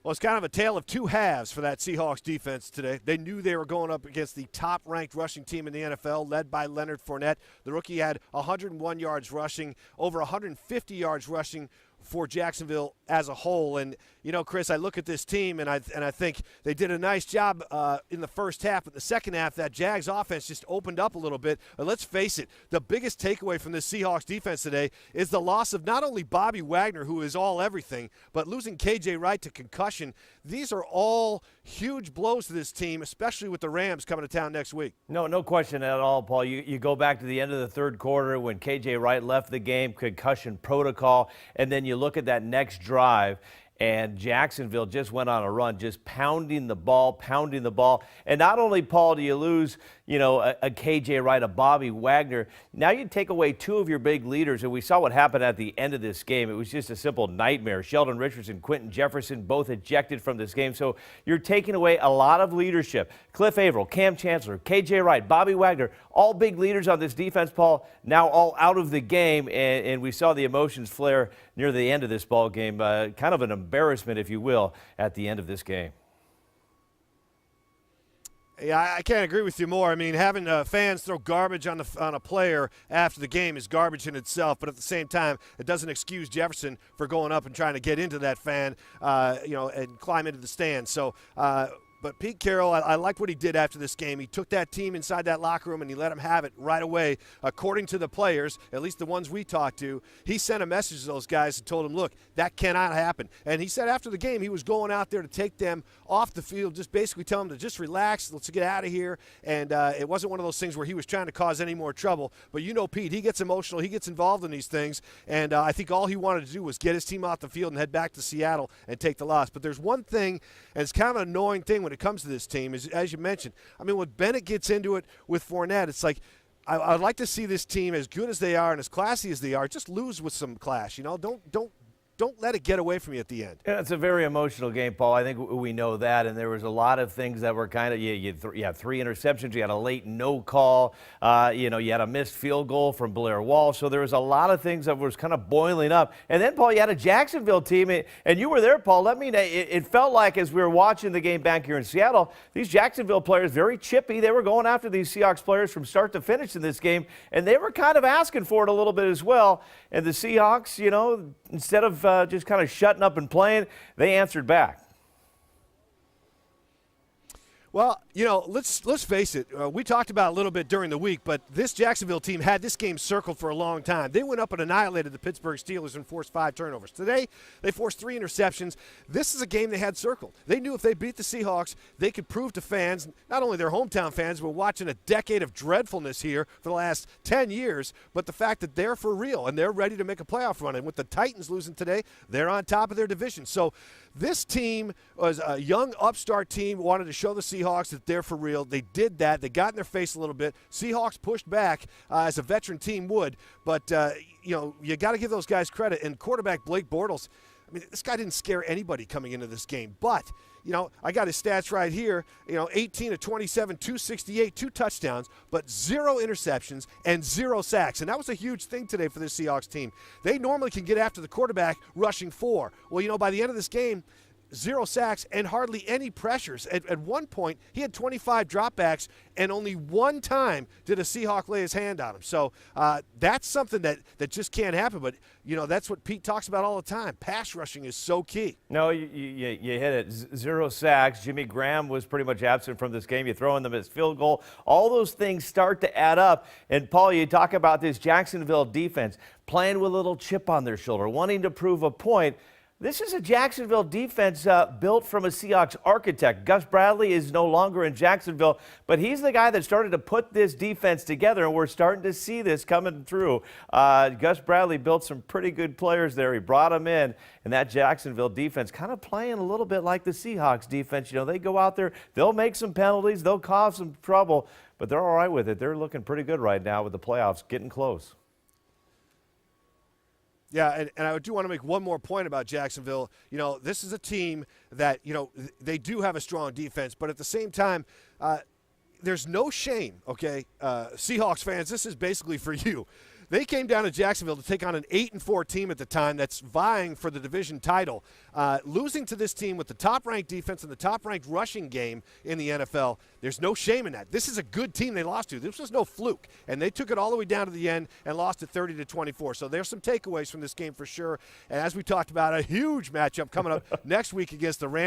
Well, it's kind of a tale of two halves for that Seahawks defense today. They knew they were going up against the top-ranked rushing team in the NFL, led by Leonard Fournette. The rookie had 101 yards rushing, over 150 yards rushing for Jacksonville as a whole. And, you know, Chris, I look at this team, and I think they did a nice job in the first half. But the second half, that Jags offense just opened up a little bit. But let's face it, the biggest takeaway from this Seahawks defense today is the loss of not only Bobby Wagner, who is all everything, but losing K.J. Wright to concussion. These are all huge blows to this team, especially with the Rams coming to town next week. No question at all, Paul. You go back to the end of the third quarter when K.J. Wright left the game, concussion protocol, and then you look at that next drive, and Jacksonville just went on a run, just pounding the ball. And not only, Paul, do you lose, a K.J. Wright, a Bobby Wagner, now you take away two of your big leaders, and we saw what happened at the end of this game. It was just a simple nightmare. Sheldon Richardson, Quentin Jefferson, both ejected from this game. So you're taking away a lot of leadership. Cliff Averill, Cam Chancellor, K.J. Wright, Bobby Wagner, all big leaders on this defense, Paul, now all out of the game, and we saw the emotions flare near the end of this ball game. Kind of an embarrassment, if you will, at the end of this game. Yeah, I can't agree with you more. I mean, having fans throw garbage on a player after the game is garbage in itself. But at the same time, it doesn't excuse Jefferson for going up and trying to get into that fan, and climb into the stand. So. But Pete Carroll, I liked what he did after this game. He took that team inside that locker room and he let them have it right away. According to the players, at least the ones we talked to, he sent a message to those guys and told them, look, that cannot happen. And he said after the game he was going out there to take them off the field, just basically tell them to just relax, let's get out of here. And it wasn't one of those things where he was trying to cause any more trouble. But you know Pete, he gets emotional, he gets involved in these things. And I think all he wanted to do was get his team off the field and head back to Seattle and take the loss. But there's one thing, and it's kind of an annoying thing when it comes to this team, is, as you mentioned, I mean, when Bennett gets into it with Fournette, it's like I'd like to see this team, as good as they are and as classy as they are, just lose with some class. Don't let it get away from you at the end. Yeah, it's a very emotional game, Paul. I think we know that, and there was a lot of things that were kind of, you had three interceptions, you had a late no call, you had a missed field goal from Blair Walsh, so there was a lot of things that was kind of boiling up. And then, Paul, you had a Jacksonville team, and you were there, Paul. It felt like, as we were watching the game back here in Seattle, these Jacksonville players, very chippy, they were going after these Seahawks players from start to finish in this game, and they were kind of asking for it a little bit as well. And the Seahawks, instead of just kind of shutting up and playing, they answered back. Well, let's face it. We talked about it a little bit during the week, but this Jacksonville team had this game circled for a long time. They went up and annihilated the Pittsburgh Steelers and forced 5 turnovers. Today, they forced 3 interceptions. This is a game they had circled. They knew if they beat the Seahawks, they could prove to fans, not only their hometown fans, but watching a decade of dreadfulness here for the last 10 years, but the fact that they're for real and they're ready to make a playoff run. And with the Titans losing today, they're on top of their division. So this team was a young upstart team, wanted to show the Seahawks that they're for real. They did that. They got in their face a little bit. Seahawks pushed back as a veteran team would. But, you got to give those guys credit. And quarterback Blake Bortles, I mean, this guy didn't scare anybody coming into this game. But, I got his stats right here. 18 of 27, 268, 2 touchdowns, but 0 interceptions and 0 sacks. And that was a huge thing today for this Seahawks team. They normally can get after the quarterback rushing 4. Well, by the end of this game, 0 sacks and hardly any pressures. At one point, he had 25 dropbacks, and only one time did a Seahawk lay his hand on him. So that's something that just can't happen. But, that's what Pete talks about all the time. Pass rushing is so key. No, you hit it. 0 sacks. Jimmy Graham was pretty much absent from this game. You throw in the missed field goal. All those things start to add up. And, Paul, you talk about this Jacksonville defense playing with a little chip on their shoulder, wanting to prove a point. This is a Jacksonville defense built from a Seahawks architect. Gus Bradley is no longer in Jacksonville, but he's the guy that started to put this defense together, and we're starting to see this coming through. Gus Bradley built some pretty good players there. He brought them in, and that Jacksonville defense kind of playing a little bit like the Seahawks defense. They go out there, they'll make some penalties, they'll cause some trouble, but they're all right with it. They're looking pretty good right now with the playoffs getting close. Yeah, and I do want to make one more point about Jacksonville. This is a team that, they do have a strong defense, but at the same time, there's no shame, okay? Seahawks fans, this is basically for you. They came down to Jacksonville to take on an 8-4 team at the time that's vying for the division title. Losing to this team with the top-ranked defense and the top-ranked rushing game in the NFL, there's no shame in that. This is a good team they lost to. This was no fluke, and they took it all the way down to the end and lost it 30-24. So there's some takeaways from this game for sure. And as we talked about, a huge matchup coming up next week against the Rams.